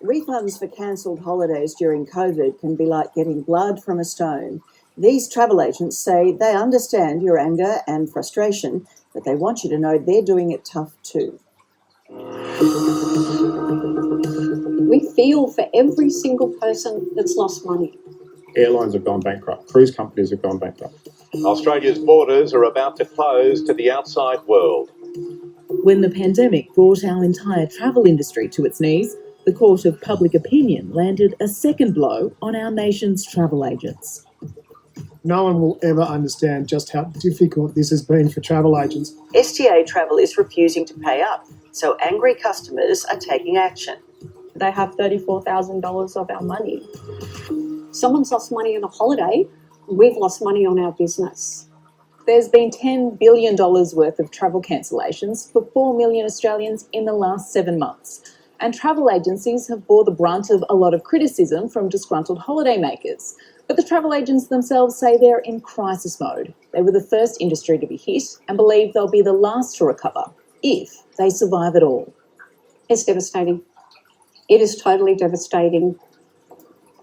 Refunds for cancelled holidays during COVID can be like getting blood from a stone. These travel agents say they understand your anger and frustration, but they want you to know they're doing it tough too. We feel for every single person that's lost money. Airlines have gone bankrupt. Cruise companies have gone bankrupt. Australia's borders are about to close to the outside world. When the pandemic brought our entire travel industry to its knees, the court of public opinion landed a second blow on our nation's travel agents. No one will ever understand just how difficult this has been for travel agents. STA Travel is refusing to pay up, so angry customers are taking action. They have $34,000 of our money. Someone's lost money on a holiday, we've lost money on our business. There's been $10 billion worth of travel cancellations for 4 million Australians in the last 7 months. And travel agencies have bore the brunt of a lot of criticism from disgruntled holidaymakers. But the travel agents themselves say they're in crisis mode. They were the first industry to be hit and believe they'll be the last to recover, if they survive at all. It's devastating. It is totally devastating.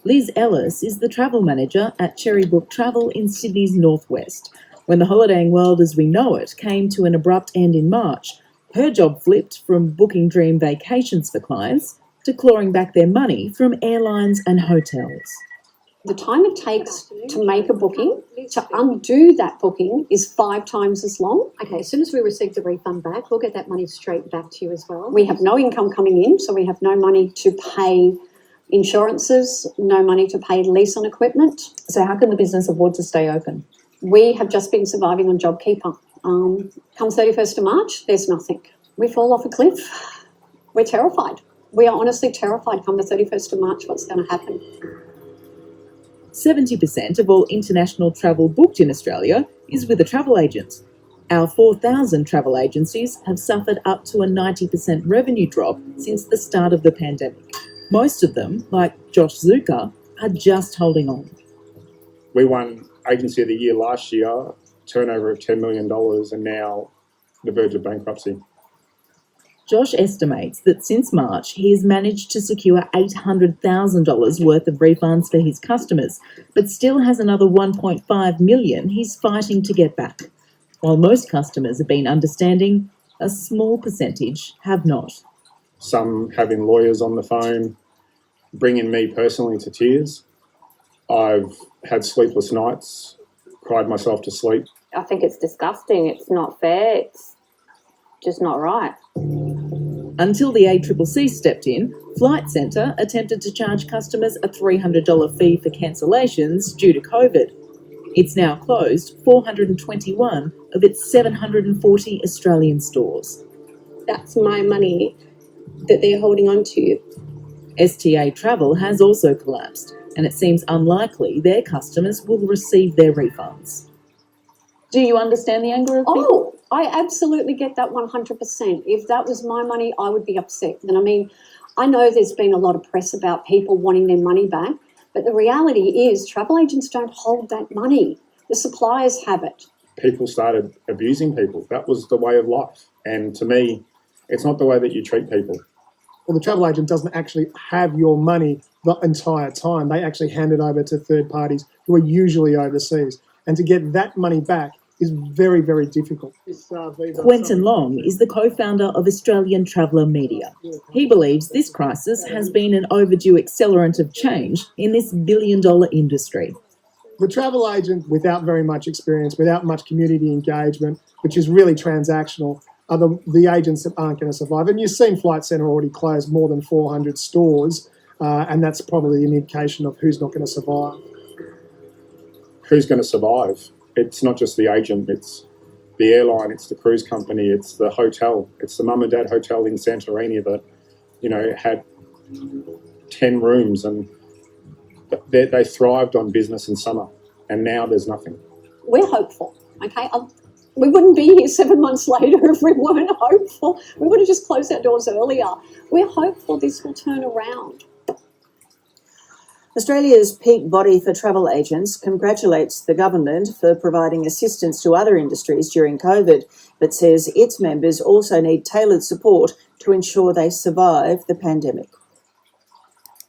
Liz Ellis is the travel manager at Cherrybrook Travel in Sydney's northwest. When the holidaying world as we know it came to an abrupt end in March, her job flipped from booking dream vacations for clients to clawing back their money from airlines and hotels. The time it takes to make a booking, to undo that booking, is 5 times as long. Okay, as soon as we receive the refund back, we'll get that money straight back to you as well. We have no income coming in, so we have no money to pay insurances, no money to pay lease on equipment. So how can the business afford to stay open? We have just been surviving on JobKeeper. Come 31st of March, there's nothing. We fall off a cliff. We're terrified. We are honestly terrified come the 31st of March what's going to happen. 70% of all international travel booked in Australia is with a travel agent. Our 4,000 travel agencies have suffered up to a 90% revenue drop since the start of the pandemic. Most of them, like Josh Zucker, are just holding on. We won Agency of the Year last year, turnover of $10 million, and now the verge of bankruptcy. Josh estimates that since March, he has managed to secure $800,000 worth of refunds for his customers, but still has another $1.5 million he's fighting to get back. While most customers have been understanding, a small percentage have not. Some having lawyers on the phone, bringing me personally to tears. I've had sleepless nights, cried myself to sleep. I think it's disgusting. It's not fair. It's just not right. Until the ACCC stepped in, Flight Centre attempted to charge customers a $300 fee for cancellations due to COVID. It's now closed 421 of its 740 Australian stores. That's my money that they're holding on to. STA Travel has also collapsed, and it seems unlikely their customers will receive their refunds. Do you understand the anger of people? Oh, I absolutely get that 100%. If that was my money, I would be upset. And I mean, I know there's been a lot of press about people wanting their money back, but the reality is travel agents don't hold that money. The suppliers have it. People started abusing people. That was the way of life. And to me, it's not the way that you treat people. Well, the travel agent doesn't actually have your money the entire time. They actually hand it over to third parties who are usually overseas. And to get that money back is very, very difficult. Quentin Long is the co-founder of Australian Traveller Media. He believes this crisis has been an overdue accelerant of change in this billion-dollar industry. The travel agent, without very much experience, without much community engagement, which is really transactional, are the agents that aren't going to survive. And you've seen Flight Centre already close more than 400 stores, and that's probably an indication of who's not going to survive. Who's going to survive? It's not just the agent, it's the airline, it's the cruise company, it's the hotel, it's the mum and dad hotel in Santorini that, had 10 rooms and they thrived on business in summer, and now there's nothing. We're hopeful, okay? We wouldn't be here 7 months later if we weren't hopeful. We would have just closed our doors earlier. We're hopeful this will turn around. Australia's peak body for travel agents congratulates the government for providing assistance to other industries during COVID, but says its members also need tailored support to ensure they survive the pandemic.